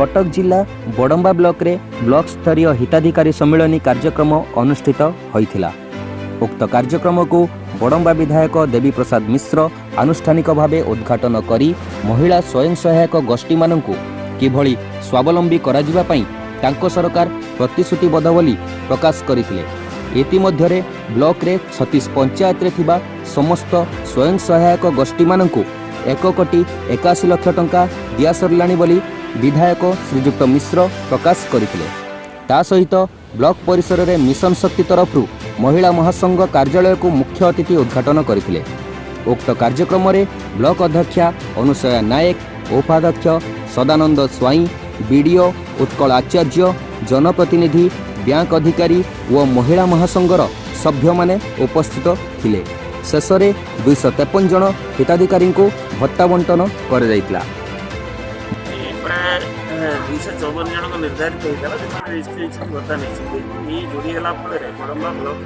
कटक जिला बड़म्बा ब्लॉक रे ब्लॉक स्तरीय हिताधिकारी सम्मेलन कार्यक्रम अनुष्ठित होइथिला। उक्त कार्यक्रम को बड़म्बा विधायक देवी प्रसाद मिश्र आनुष्ठानिक भावे उद्घाटन करी महिला स्वयं सहायक गोष्ठी मानकु किभली स्वावलंबी करा जिबा पई तांको सरकार प्रतिश्रुतिबद्ध बोली प्रकाश करथिले। एतिमध्यरे ब्लॉक रे 36 पंचायत रे थिबा समस्त स्वयं सहायक गोष्ठी मानकु 1,81 लाख टंका दिया सरलाणी बोली विधायक श्रीजुक्त मिश्र प्रकाश करथिले। ता सहित ब्लॉक परिसर रे मिशन शक्ति तरफ महिला महासंघ कार्यालय को मुख्य अतिथि उद्घाटन करथिले। उक्त कार्यक्रम रे ब्लॉक अध्यक्षा अनुसया नायक, उपाध्यक्ष सदानंद स्वाई, बीडीओ उत्कल आचार्य, जनप्रतिनिधि, बैंक अधिकारी व महिला महासंघर सभ्य माने उपस्थित थिले। शेष में 253 जन हिताधिकारी को भत्ता बंटन कर जाइतला। 254 जन को निर्धारित होता है रजिस्ट्रेशन भत्ता नहीं जोड़ी गला फल बड़म्बा ब्लॉक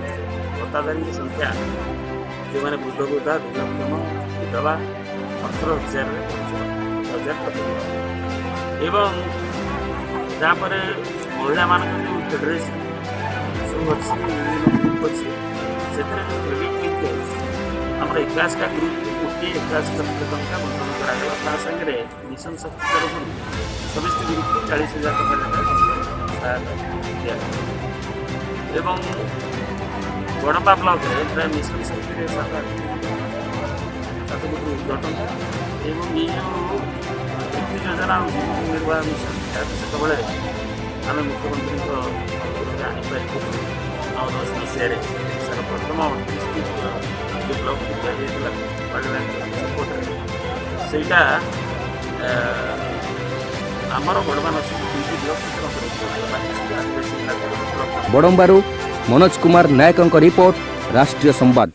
भत्ताधारी की संख्या जो मैंने वृद्ध वृद्धा भिन्नक्षम विधवा 18,000 एवं जहाँपर महिला मान जो फेडरेशन सब अच्छी से क्रेडिट आम 21टा ग्रुप गोटे 21 लाख टंका बंटन करांगे मिशन शक्ति तरफ समस्त ग्रुप को 40,000 टका दिया एवं बड़म्बा ब्लॉक में प्राय मिशन शक्ति 7 कोटी उद्घाटन एवं ये जो योजना निर्वाह मिशन से आम मुख्यमंत्री आनीपार 10 मसीह सर प्रथम ब्लॉक सहीटा आमर बड़मान बड़म्बारू मनोज कुमार नायक रिपोर्ट, राष्ट्रीय संवाद।